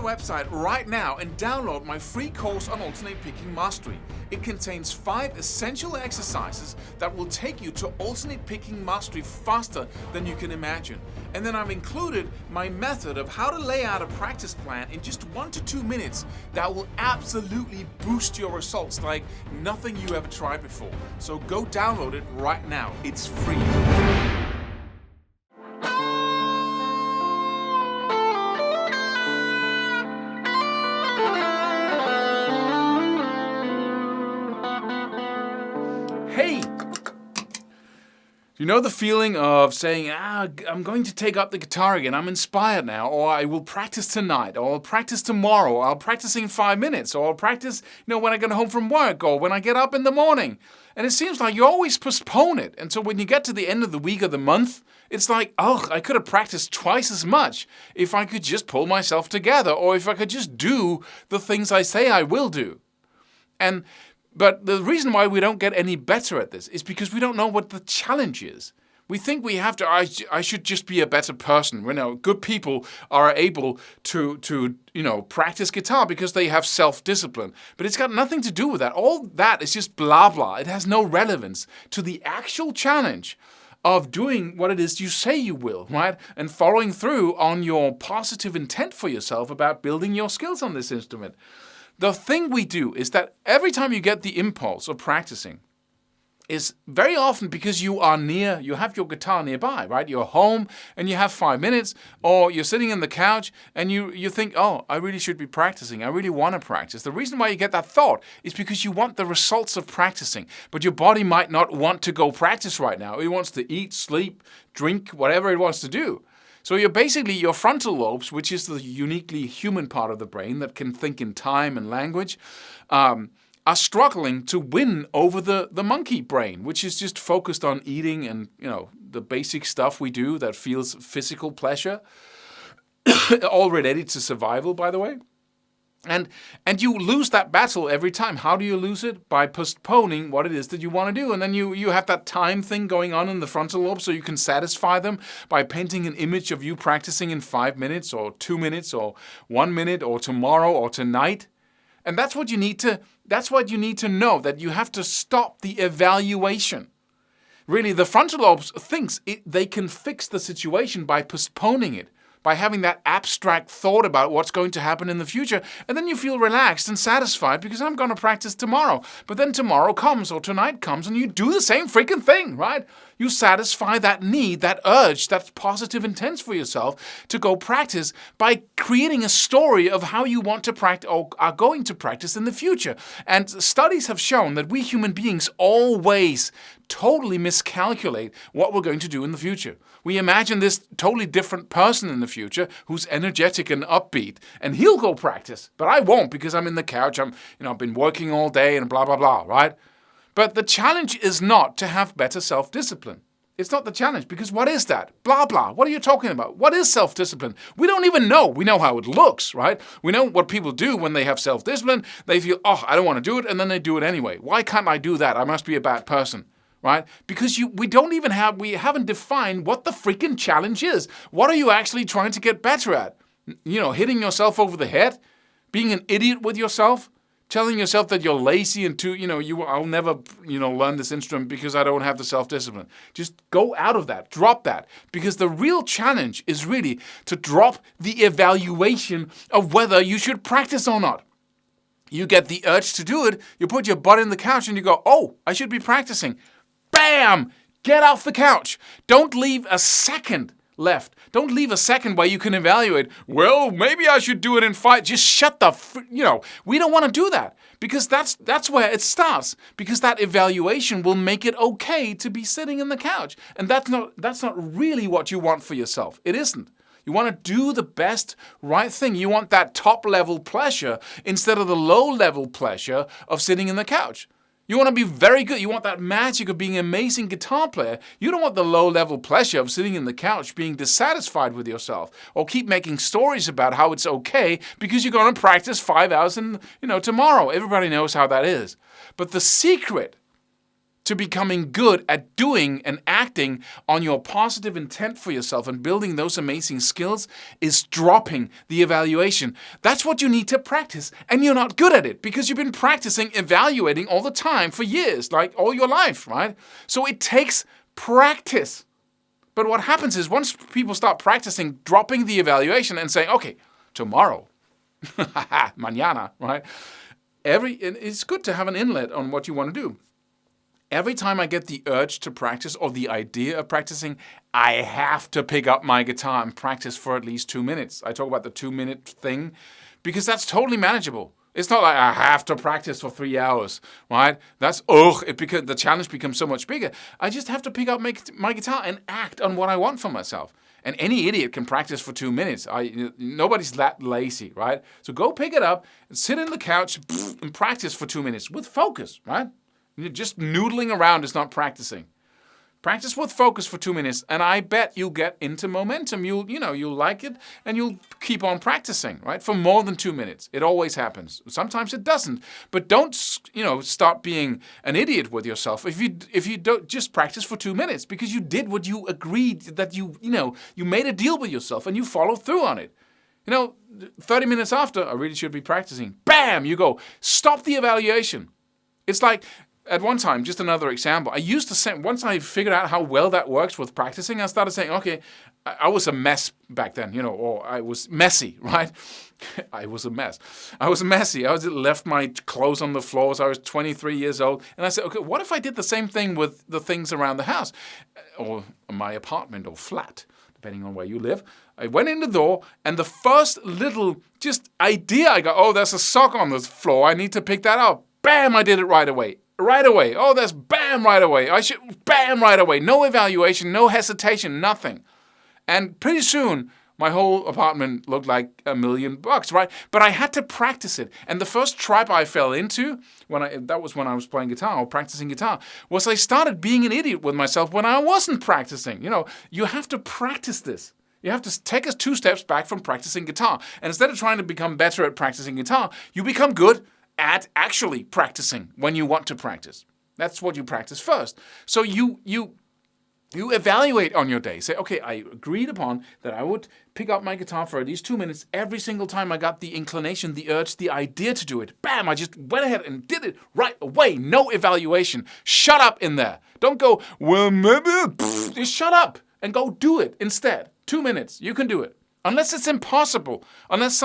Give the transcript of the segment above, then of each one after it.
website right now and download my free course on alternate picking mastery. It contains 5 essential exercises that will take you to alternate picking mastery faster than you can imagine. And then I've included my method of how to lay out a practice plan in just 1 to 2 minutes that will absolutely boost your results like nothing you ever tried before. So go download it right now. It's free. Hey! You know the feeling of saying, I'm going to take up the guitar again, I'm inspired now, or I will practice tonight, or I'll practice tomorrow, or I'll practice in 5 minutes, or I'll practice, when I get home from work, or when I get up in the morning. And it seems like you always postpone it. And so when you get to the end of the week or the month, it's like, I could have practiced twice as much if I could just pull myself together, or if I could just do the things I say I will do. But the reason why we don't get any better at this is because we don't know what the challenge is. We think we have to, I should just be a better person. Good people are able to practice guitar because they have self-discipline. But it's got nothing to do with that. All that is just blah, blah. It has no relevance to the actual challenge of doing what it is you say you will, right? And following through on your positive intent for yourself about building your skills on this instrument. The thing we do is that every time you get the impulse of practicing is very often because you have your guitar nearby, right? You're home and you have 5 minutes, or you're sitting on the couch and you think, I really should be practicing. I really want to practice. The reason why you get that thought is because you want the results of practicing, but your body might not want to go practice right now. It wants to eat, sleep, drink, whatever it wants to do. So your frontal lobes, which is the uniquely human part of the brain that can think in time and language, are struggling to win over the monkey brain, which is just focused on eating and, the basic stuff we do that feels physical pleasure, all related to survival, by the way. And you lose that battle every time. How do you lose it? By postponing what it is that you want to do. And then you have that time thing going on in the frontal lobe so you can satisfy them by painting an image of you practicing in 5 minutes or 2 minutes or 1 minute or tomorrow or tonight. And that's what you need to know, that you have to stop the evaluation. Really, the frontal lobes thinks they can fix the situation by postponing it, by having that abstract thought about what's going to happen in the future. And then you feel relaxed and satisfied because I'm going to practice tomorrow. But then tomorrow comes or tonight comes and you do the same freaking thing, right? You satisfy that need, that urge, that positive intent for yourself to go practice by creating a story of how you want to practice or are going to practice in the future. And studies have shown that we human beings always totally miscalculate what we're going to do in the future. We imagine this totally different person in the future who's energetic and upbeat, and he'll go practice, but I won't because I'm in the couch. I've been working all day and blah, blah, blah, right? But the challenge is not to have better self-discipline. It's not the challenge, because what is that? Blah, blah. What are you talking about? What is self-discipline? We don't even know. We know how it looks, right? We know what people do when they have self-discipline. They feel, I don't want to do it, and then they do it anyway. Why can't I do that? I must be a bad person. Right? Because we haven't defined what the freaking challenge is. What are you actually trying to get better at? Hitting yourself over the head? Being an idiot with yourself? Telling yourself that you're lazy and I'll never, learn this instrument because I don't have the self-discipline. Just go out of that. Drop that. Because the real challenge is really to drop the evaluation of whether you should practice or not. You get the urge to do it, you put your butt in the couch and you go, I should be practicing. Bam! Get off the couch. Don't leave a second left. Don't leave a second where you can evaluate, maybe I should do it in 5. Just shut we don't want to do that, because that's where it starts, because that evaluation will make it okay to be sitting in the couch. And that's not really what you want for yourself. It isn't. You want to do the best right thing. You want that top level pleasure instead of the low level pleasure of sitting in the couch. You want to be very good. You want that magic of being an amazing guitar player. You don't want the low-level pleasure of sitting in the couch being dissatisfied with yourself, or keep making stories about how it's okay because you're going to practice 5 hours tomorrow. Everybody knows how that is. But the secret to becoming good at doing and acting on your positive intent for yourself and building those amazing skills is dropping the evaluation. That's what you need to practice. And you're not good at it because you've been practicing evaluating all the time for years, like all your life, right? So it takes practice. But what happens is once people start practicing dropping the evaluation and saying, okay, tomorrow, mañana, right? It's good to have an inlet on what you want to do. Every time I get the urge to practice or the idea of practicing, I have to pick up my guitar and practice for at least 2 minutes. I talk about the 2-minute thing because that's totally manageable. It's not like I have to practice for 3 hours, right? Because the challenge becomes so much bigger. I just have to pick up my guitar and act on what I want for myself. And any idiot can practice for 2 minutes. Nobody's that lazy, right? So go pick it up and sit on the couch and practice for 2 minutes with focus, right? You're just noodling around is not practicing. Practice with focus for 2 minutes, and I bet you'll get into momentum. You'll like it, and you'll keep on practicing, right? For more than 2 minutes. It always happens. Sometimes it doesn't. But don't, start being an idiot with yourself. If you don't just practice for 2 minutes because you did what you agreed that you made a deal with yourself and you followed through on it. 30 minutes after, I really should be practicing. Bam! You go. Stop the evaluation. It's like, at one time, just another example, I used to say, once I figured out how well that works with practicing, I started saying, okay, I was a mess back then, or I was messy, right? I was a mess. I was messy. I left my clothes on the floor. I was 23 years old. And I said, okay, what if I did the same thing with the things around the house or my apartment or flat, depending on where you live? I went in the door, and the first little just idea I got, there's a sock on the floor. I need to pick that up. Bam, I did it right away. Right away. Oh, that's bam right away. Bam right away. No evaluation, no hesitation, nothing. And pretty soon, my whole apartment looked like $1 million, right? But I had to practice it. And the first trap I fell into, that was when I was playing guitar or practicing guitar, was I started being an idiot with myself when I wasn't practicing. You have to practice this. You have to take us 2 steps back from practicing guitar. And instead of trying to become better at practicing guitar, you become good at actually practicing when you want to practice. That's what you practice first. So you evaluate on your day. Say, okay, I agreed upon that I would pick up my guitar for at least 2 minutes every single time I got the inclination, the urge, the idea to do it. Bam, I just went ahead and did it right away. No evaluation. Shut up in there. Don't go, well, maybe. Just shut up and go do it instead. 2 minutes. You can do it. Unless it's impossible, unless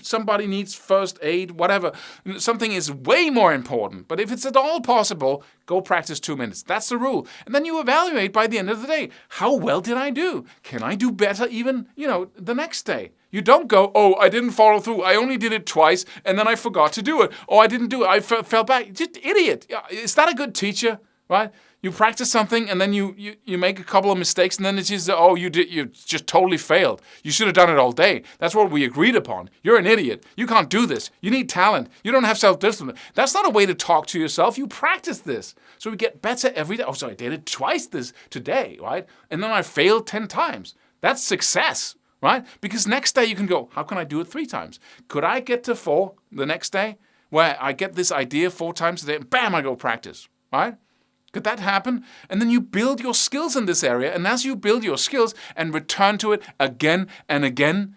somebody needs first aid, whatever, something is way more important. But if it's at all possible, go practice 2 minutes. That's the rule. And then you evaluate by the end of the day. How well did I do? Can I do better even, the next day? You don't go, I didn't follow through. I only did it twice, and then I forgot to do it. I didn't do it. I fell back. Just idiot. Is that a good teacher, right? You practice something, and then you make a couple of mistakes, and then it's just, you just totally failed. You should have done it all day. That's what we agreed upon. You're an idiot. You can't do this. You need talent. You don't have self-discipline. That's not a way to talk to yourself. You practice this. So we get better every day. So I did it twice today, right? And then I failed 10 times. That's success, right? Because next day you can go, how can I do it 3 times? Could I get to 4 the next day where I get this idea 4 times a day, and bam, I go practice, right? Could that happen? And then you build your skills in this area. And as you build your skills and return to it again and again,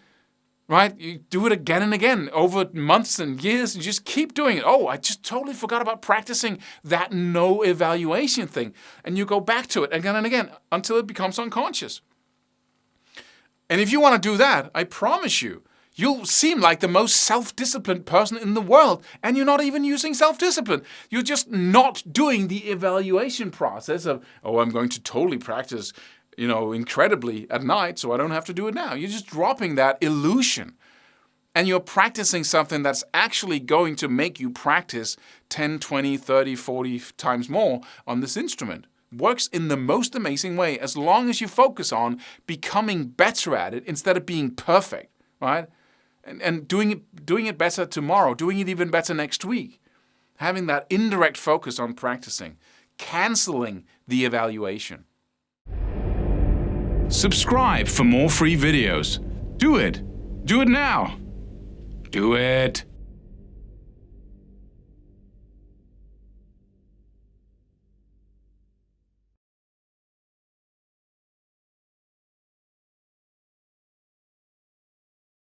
right? You do it again and again over months and years and just keep doing it. I just totally forgot about practicing that no evaluation thing. And you go back to it again and again until it becomes unconscious. And if you want to do that, I promise you'll seem like the most self-disciplined person in the world, and you're not even using self-discipline. You're just not doing the evaluation process of, I'm going to totally practice, incredibly at night, so I don't have to do it now. You're just dropping that illusion. And you're practicing something that's actually going to make you practice 10, 20, 30, 40 times more on this instrument. Works in the most amazing way as long as you focus on becoming better at it instead of being perfect, right? And doing it better tomorrow, doing it even better next week. Having that indirect focus on practicing, canceling the evaluation. Subscribe for more free videos. Do it. Do it now. Do it.